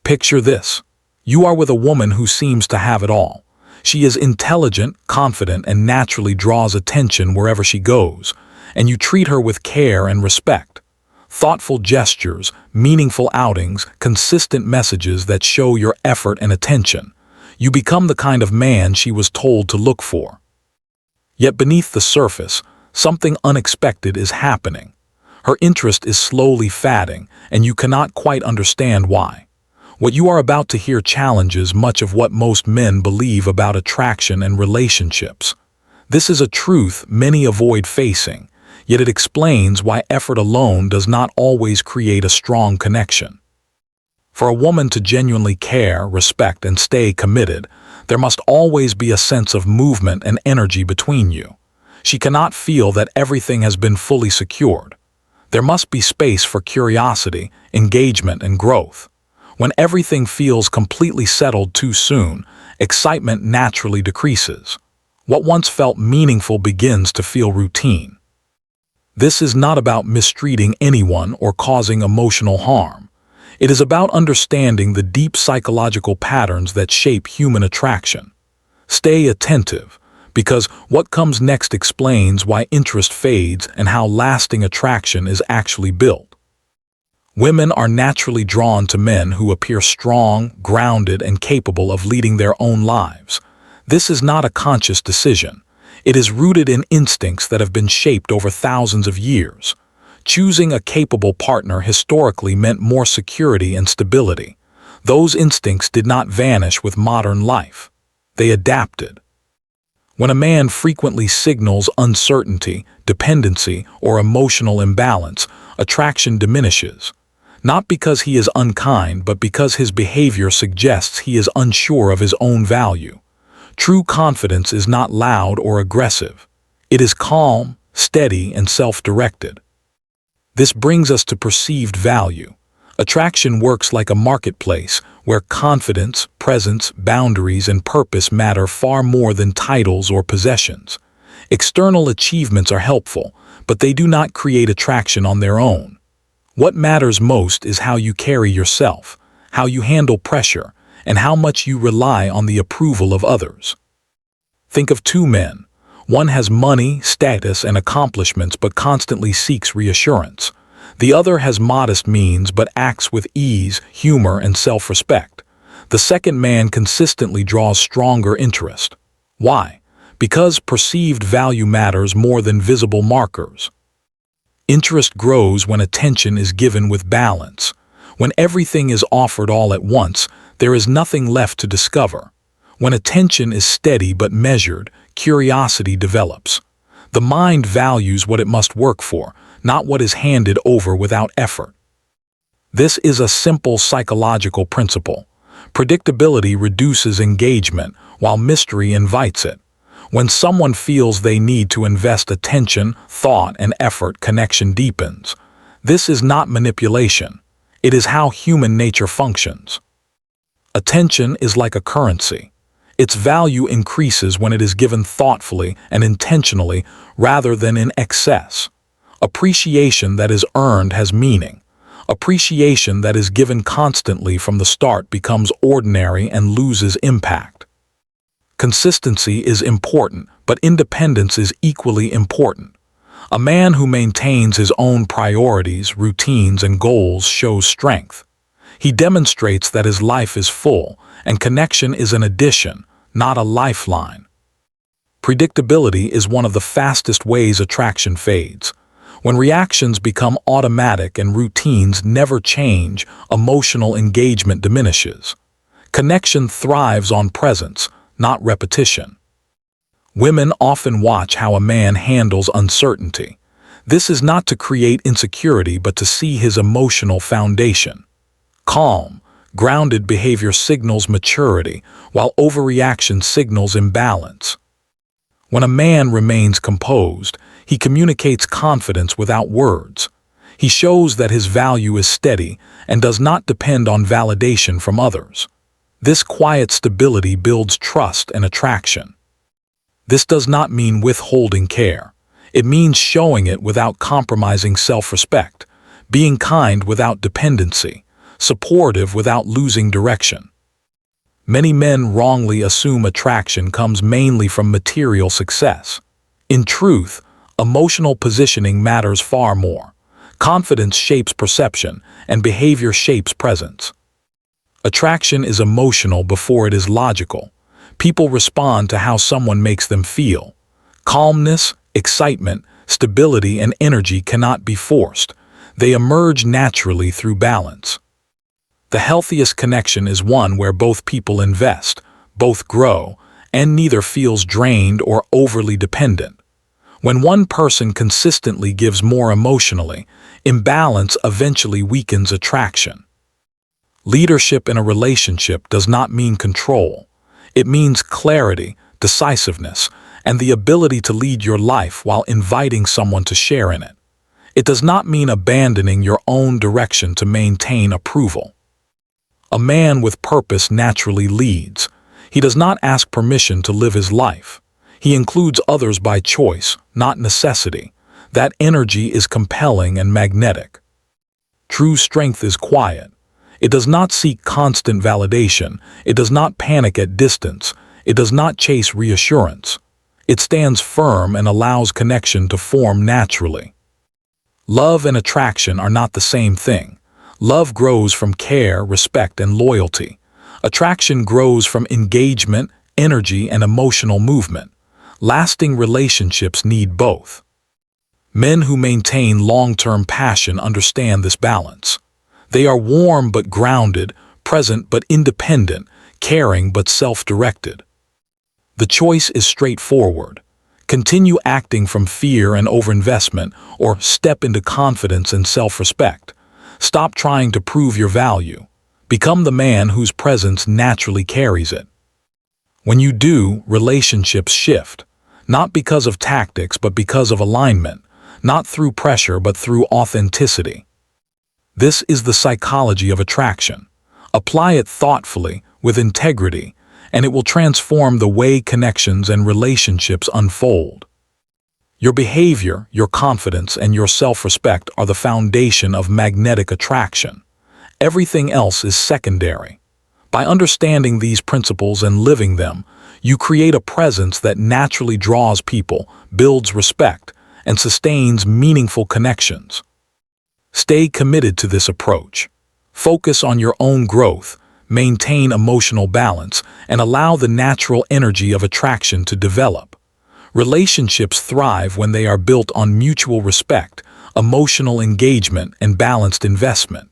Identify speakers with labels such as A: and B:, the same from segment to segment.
A: Picture this. You are with a woman who seems to have it all. She is intelligent, confident, and naturally draws attention wherever she goes, and you treat her with care and respect. Thoughtful gestures, meaningful outings, consistent messages that show your effort and attention. You become the kind of man she was told to look for. Yet beneath the surface, something unexpected is happening. Her interest is slowly fading, and you cannot quite understand why. What you are about to hear challenges much of what most men believe about attraction and relationships. This is a truth many avoid facing, yet it explains why effort alone does not always create a strong connection. For a woman to genuinely care, respect, and stay committed, there must always be a sense of movement and energy between you. She cannot feel that everything has been fully secured. There must be space for curiosity, engagement, and growth. When everything feels completely settled too soon, excitement naturally decreases. What once felt meaningful begins to feel routine. This is not about mistreating anyone or causing emotional harm. It is about understanding the deep psychological patterns that shape human attraction. Stay attentive, because what comes next explains why interest fades and how lasting attraction is actually built. Women are naturally drawn to men who appear strong, grounded, and capable of leading their own lives. This is not a conscious decision. It is rooted in instincts that have been shaped over thousands of years. Choosing a capable partner historically meant more security and stability. Those instincts did not vanish with modern life. They adapted. When a man frequently signals uncertainty, dependency, or emotional imbalance, attraction diminishes. Not because he is unkind, but because his behavior suggests he is unsure of his own value. True confidence is not loud or aggressive. It is calm, steady, and self-directed. This brings us to perceived value. Attraction works like a marketplace where confidence, presence, boundaries, and purpose matter far more than titles or possessions. External achievements are helpful, but they do not create attraction on their own. What matters most is how you carry yourself, how you handle pressure, and how much you rely on the approval of others. Think of two men. One has money, status, and accomplishments but constantly seeks reassurance. The other has modest means but acts with ease, humor, and self-respect. The second man consistently draws stronger interest. Why? Because perceived value matters more than visible markers. Interest grows when attention is given with balance. When everything is offered all at once, there is nothing left to discover. When attention is steady but measured, curiosity develops. The mind values what it must work for, not what is handed over without effort. This is a simple psychological principle. Predictability reduces engagement, while mystery invites it. When someone feels they need to invest attention, thought, and effort, connection deepens. This is not manipulation. It is how human nature functions. Attention is like a currency. Its value increases when it is given thoughtfully and intentionally rather than in excess. Appreciation that is earned has meaning. Appreciation that is given constantly from the start becomes ordinary and loses impact. Consistency is important, but independence is equally important. A man who maintains his own priorities, routines, and goals shows strength. He demonstrates that his life is full, and connection is an addition, not a lifeline. Predictability is one of the fastest ways attraction fades. When reactions become automatic and routines never change, emotional engagement diminishes. Connection thrives on presence, not repetition. Women often watch how a man handles uncertainty. This is not to create insecurity but to see his emotional foundation. Calm, grounded behavior signals maturity, while overreaction signals imbalance. When a man remains composed, he communicates confidence without words. He shows that his value is steady and does not depend on validation from others. This quiet stability builds trust and attraction. This does not mean withholding care. It means showing it without compromising self-respect, being kind without dependency, supportive without losing direction. Many men wrongly assume attraction comes mainly from material success. In truth, emotional positioning matters far more. Confidence shapes perception, and behavior shapes presence. Attraction is emotional before it is logical. People respond to how someone makes them feel. Calmness, excitement, stability, and energy cannot be forced. They emerge naturally through balance. The healthiest connection is one where both people invest, both grow, and neither feels drained or overly dependent. When one person consistently gives more emotionally, imbalance eventually weakens attraction. Leadership in a relationship does not mean control. It means clarity, decisiveness, and the ability to lead your life while inviting someone to share in it. It does not mean abandoning your own direction to maintain approval. A man with purpose naturally leads. He does not ask permission to live his life. He includes others by choice, not necessity. That energy is compelling and magnetic. True strength is quiet. It does not seek constant validation. It does not panic at distance. It does not chase reassurance. It stands firm and allows connection to form naturally. Love and attraction are not the same thing. Love grows from care, respect, and loyalty. Attraction grows from engagement, energy, and emotional movement. Lasting relationships need both. Men who maintain long-term passion understand this balance. They are warm but grounded, present but independent, caring but self-directed. The choice is straightforward. Continue acting from fear and overinvestment, or step into confidence and self-respect. Stop trying to prove your value. Become the man whose presence naturally carries it. When you do, relationships shift. Not because of tactics, but because of alignment. Not through pressure, but through authenticity. This is the psychology of attraction. Apply it thoughtfully, with integrity, and it will transform the way connections and relationships unfold. Your behavior, your confidence, and your self-respect are the foundation of magnetic attraction. Everything else is secondary. By understanding these principles and living them, you create a presence that naturally draws people, builds respect, and sustains meaningful connections. Stay committed to this approach. Focus on your own growth, maintain emotional balance, and allow the natural energy of attraction to develop. Relationships thrive when they are built on mutual respect, emotional engagement, and balanced investment.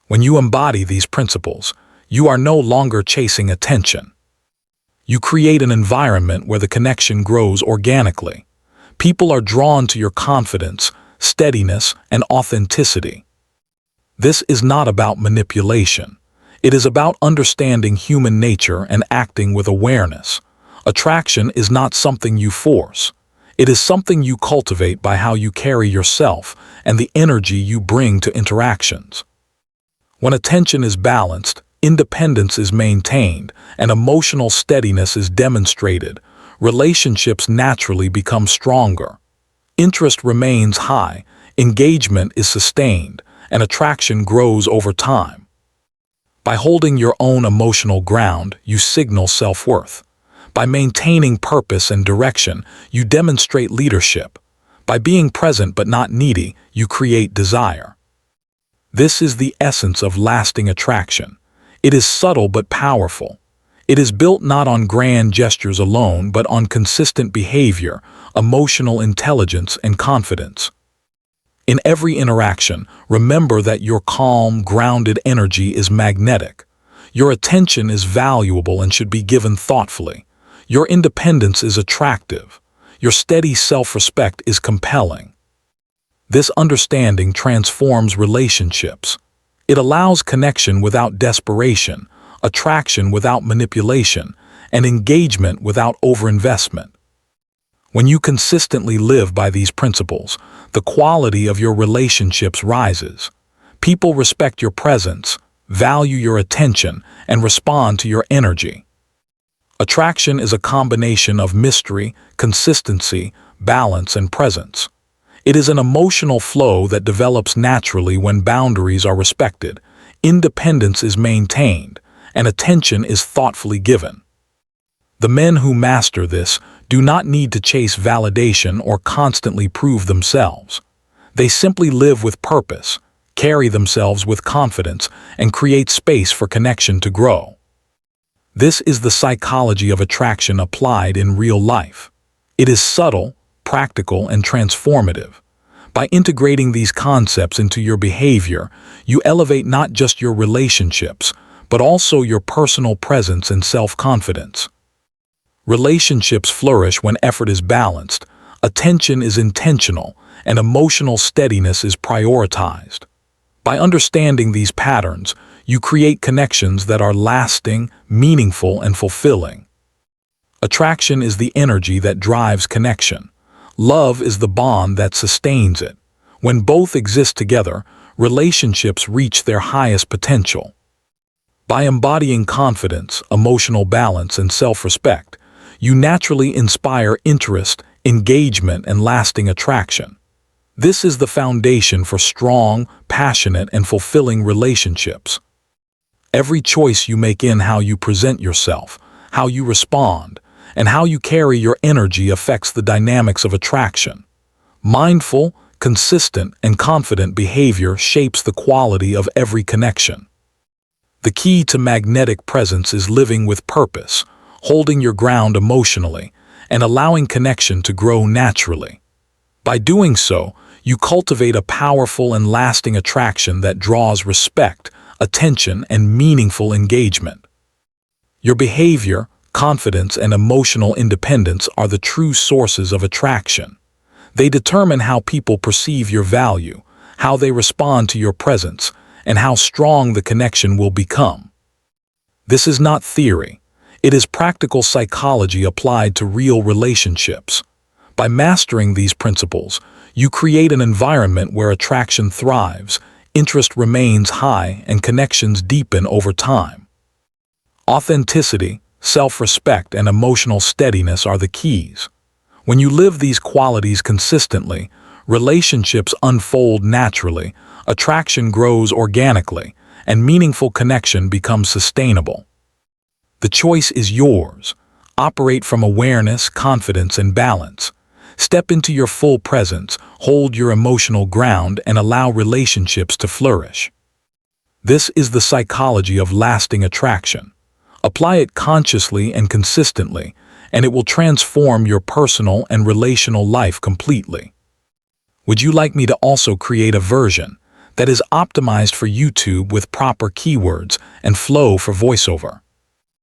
A: When you embody these principles, you are no longer chasing attention. You create an environment where the connection grows organically. People are drawn to your confidence, steadiness, and authenticity. This is not about manipulation. It is about understanding human nature and acting with awareness. Attraction is not something you force. It is something you cultivate by how you carry yourself and the energy you bring to interactions. When attention is balanced, independence is maintained, and emotional steadiness is demonstrated, relationships naturally become stronger. Interest remains high, engagement is sustained, and attraction grows over time. By holding your own emotional ground, you signal self-worth. By maintaining purpose and direction, you demonstrate leadership. By being present but not needy, you create desire. This is the essence of lasting attraction. It is subtle but powerful. It is built not on grand gestures alone, but on consistent behavior, emotional intelligence, and confidence. In every interaction, remember that your calm, grounded energy is magnetic. Your attention is valuable and should be given thoughtfully. Your independence is attractive. Your steady self-respect is compelling. This understanding transforms relationships. It allows connection without desperation, attraction without manipulation, and engagement without overinvestment. When you consistently live by these principles, the quality of your relationships rises. People respect your presence, value your attention, and respond to your energy. Attraction is a combination of mystery, consistency, balance, and presence. It is an emotional flow that develops naturally when boundaries are respected, Independence is maintained, and attention is thoughtfully given. The men who master this do not need to chase validation or constantly prove themselves. They simply live with purpose, carry themselves with confidence, and create space for connection to grow. This is the psychology of attraction applied in real life. It is subtle, practical, and transformative. By integrating these concepts into your behavior, you elevate not just your relationships, but also your personal presence and self-confidence. Relationships flourish when effort is balanced, attention is intentional, and emotional steadiness is prioritized. By understanding these patterns, you create connections that are lasting, meaningful, and fulfilling. Attraction is the energy that drives connection. Love is the bond that sustains it. When both exist together, relationships reach their highest potential. By embodying confidence, emotional balance, and self-respect, you naturally inspire interest, engagement, and lasting attraction. This is the foundation for strong, passionate, and fulfilling relationships. Every choice you make in how you present yourself, how you respond, and how you carry your energy affects the dynamics of attraction. Mindful, consistent, and confident behavior shapes the quality of every connection. The key to magnetic presence is living with purpose, holding your ground emotionally, and allowing connection to grow naturally. By doing so, you cultivate a powerful and lasting attraction that draws respect, attention, and meaningful engagement. Your behavior, confidence, and emotional independence are the true sources of attraction. They determine how people perceive your value, how they respond to your presence, and how strong the connection will become. This is not theory. It is practical psychology applied to real relationships. By mastering these principles, you create an environment where attraction thrives, interest remains high, and connections deepen over time. Authenticity, self-respect, and emotional steadiness are the keys. When you live these qualities consistently, relationships unfold naturally, attraction grows organically, and meaningful connection becomes sustainable. The choice is yours. Operate from awareness, confidence, and balance. Step into your full presence, hold your emotional ground, and allow relationships to flourish. This is the psychology of lasting attraction. Apply it consciously and consistently, and it will transform your personal and relational life completely. Would you like me to also create a version that is optimized for YouTube with proper keywords and flow for voiceover?